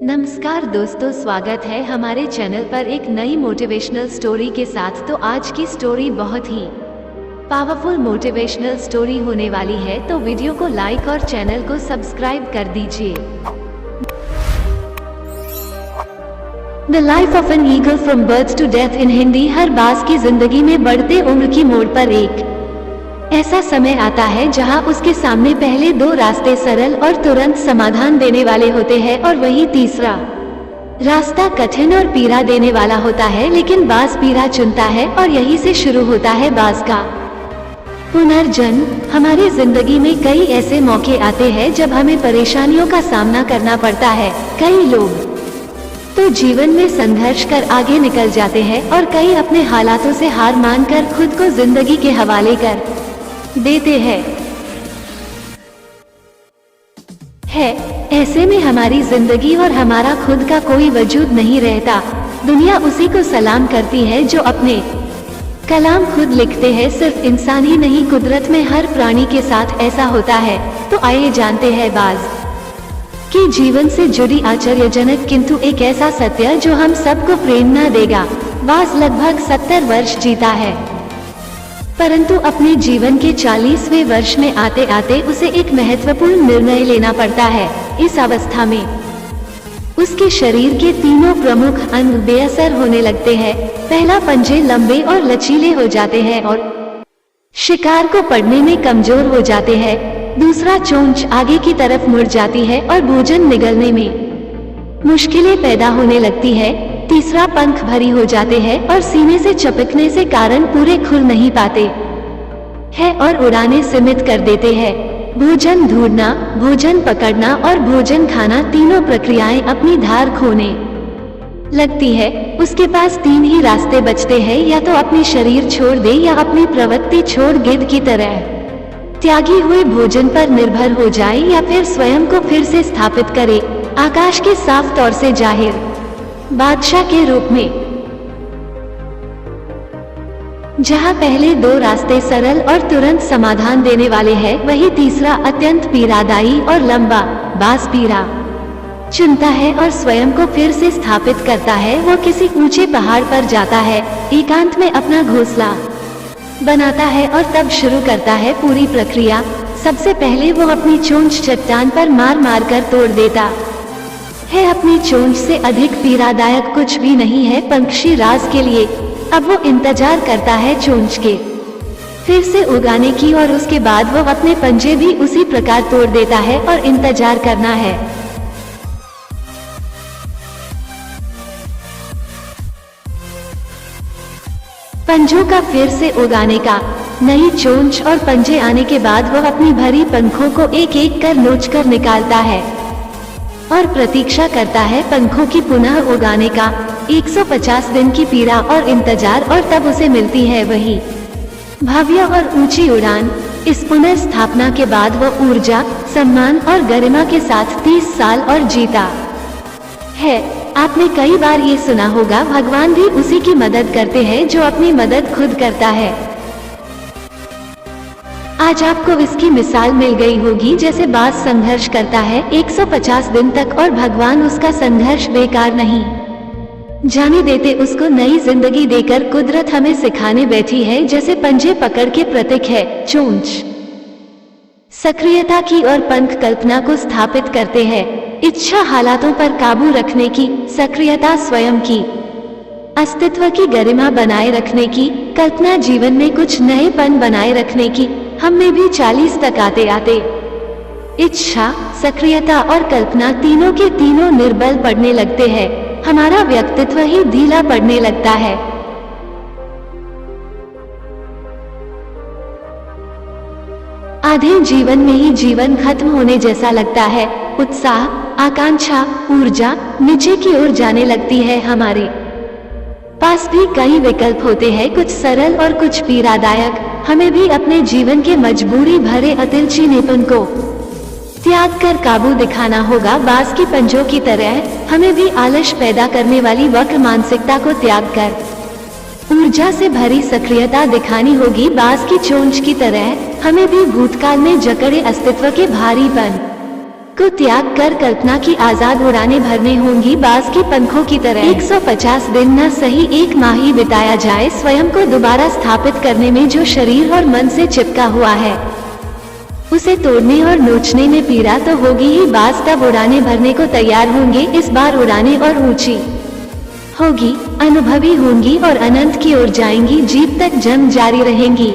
नमस्कार दोस्तों, स्वागत है हमारे चैनल पर एक नई मोटिवेशनल स्टोरी के साथ। तो आज की स्टोरी बहुत ही पावरफुल मोटिवेशनल स्टोरी होने वाली है, तो वीडियो को लाइक और चैनल को सब्सक्राइब कर दीजिए। The life of an eagle from birth to death in Hindi. हर बाज की जिंदगी में बढ़ते उम्र की मोड़ पर एक ऐसा समय आता है जहां उसके सामने पहले दो रास्ते सरल और तुरंत समाधान देने वाले होते हैं और वही तीसरा रास्ता कठिन और पीड़ा देने वाला होता है, लेकिन बाज पीड़ा चुनता है और यहीं से शुरू होता है बाज का पुनर्जन्म। हमारी जिंदगी में कई ऐसे मौके आते हैं जब हमें परेशानियों का सामना करना पड़ता है। कई लोग तो जीवन में संघर्ष कर आगे निकल जाते हैं और कई अपने हालातों से हार मानकर खुद को जिंदगी के हवाले कर देते हैं। ऐसे में हमारी जिंदगी और हमारा खुद का कोई वजूद नहीं रहता। दुनिया उसी को सलाम करती है जो अपने कलाम खुद लिखते हैं। सिर्फ इंसान ही नहीं, कुदरत में हर प्राणी के साथ ऐसा होता है। तो आइए जानते हैं बाज के जीवन से जुड़ी आश्चर्यजनक किंतु एक ऐसा सत्य जो हम सबको प्रेरणा देगा। बाज लगभग 70 वर्ष जीता है, परंतु अपने जीवन के 40वें वर्ष में आते आते उसे एक महत्वपूर्ण निर्णय लेना पड़ता है। इस अवस्था में उसके शरीर के तीनों प्रमुख अंग बेअसर होने लगते हैं। पहला, पंजे लंबे और लचीले हो जाते हैं और शिकार को पकड़ने में कमजोर हो जाते हैं। दूसरा, चोंच आगे की तरफ मुड़ जाती है और भोजन निगलने में मुश्किलें पैदा होने लगती है। तीसरा, पंख भरी हो जाते हैं और सीने से चपकने से कारण पूरे खुल नहीं पाते हैं और उड़ाने सीमित कर देते हैं। भोजन ढूंढना, भोजन पकड़ना और भोजन खाना, तीनों प्रक्रियाएं अपनी धार खोने लगती है। उसके पास तीन ही रास्ते बचते हैं, या तो अपनी शरीर छोड़ दे या अपनी प्रवृत्ति छोड़ गिद्ध की तरह त्यागी हुए भोजन पर निर्भर हो जाए, या फिर स्वयं को फिर से स्थापित करे आकाश के साफ तौर से जाहिर बादशाह के रूप में। जहां पहले दो रास्ते सरल और तुरंत समाधान देने वाले हैं, वही तीसरा अत्यंत पीड़ादायी और लंबा बाज पीड़ा चुनता है और स्वयं को फिर से स्थापित करता है। वो किसी ऊंचे पहाड़ पर जाता है, एकांत में अपना घोंसला बनाता है और तब शुरू करता है पूरी प्रक्रिया। सबसे पहले वो अपनी चोंच चट्टान पर मार मार कर तोड़ देता है। अपनी चोंच से अधिक पीड़ादायक कुछ भी नहीं है पंक्षी राज के लिए। अब वो इंतजार करता है चोंच के फिर से उगाने की, और उसके बाद वो अपने पंजे भी उसी प्रकार तोड़ देता है और इंतजार करना है। पंजों का फिर से उगाने का, नई चोंच और पंजे आने के बाद वो अपनी भरी पंखों को एक एक कर नोच कर निकालता है और प्रतीक्षा करता है पंखों की पुनः उगाने का। 150 दिन की पीड़ा और इंतजार, और तब उसे मिलती है वही भव्य और ऊंची उड़ान। इस पुनर्स्थापना के बाद वो ऊर्जा, सम्मान और गरिमा के साथ 30 साल और जीता है। आपने कई बार ये सुना होगा, भगवान भी उसी की मदद करते हैं जो अपनी मदद खुद करता है। आज आपको इसकी मिसाल मिल गई होगी। जैसे बाज संघर्ष करता है 150 दिन तक और भगवान उसका संघर्ष बेकार नहीं जाने देते, उसको नई जिंदगी देकर कुदरत हमें सिखाने बैठी है। जैसे पंजे पकड़ के प्रतीक है चोंच सक्रियता की और पंख कल्पना को स्थापित करते हैं। इच्छा हालातों पर काबू रखने की, सक्रियता स्वयं की अस्तित्व की गरिमा बनाए रखने की, कल्पना जीवन में कुछ नएपन बनाए रखने की। हम में भी 40 तक आते आते इच्छा, सक्रियता और कल्पना तीनों के तीनों निर्बल पड़ने लगते हैं। हमारा व्यक्तित्व ही ढीला पड़ने लगता है। आधे जीवन में ही जीवन खत्म होने जैसा लगता है। उत्साह, आकांक्षा, ऊर्जा नीचे की ओर जाने लगती है। हमारे पास भी कई विकल्प होते हैं, कुछ सरल और कुछ पीड़ादायक। हमें भी अपने जीवन के मजबूरी भरे अतिलचीनेपन को त्याग कर काबू दिखाना होगा। बाज की पंजों की तरह हमें भी आलस पैदा करने वाली वक्र मानसिकता को त्याग कर ऊर्जा से भरी सक्रियता दिखानी होगी। बाज की चोंच की तरह हमें भी भूतकाल में जकड़े अस्तित्व के भारीपन को त्याग कर कल्पना की आजाद उड़ानें भरने होंगी बाज के पंखों की तरह। 150 दिन न सही 1 माह ही बिताया जाए स्वयं को दोबारा स्थापित करने में जो शरीर और मन से चिपका हुआ है उसे तोड़ने और नोचने में पीड़ा तो होगी ही। बाज तब उड़ानें भरने को तैयार होंगे, इस बार उड़ानें और ऊंची होगी, अनुभवी होंगी और अनंत की ओर जाएंगी, जीत तक जंग जारी रहेंगी।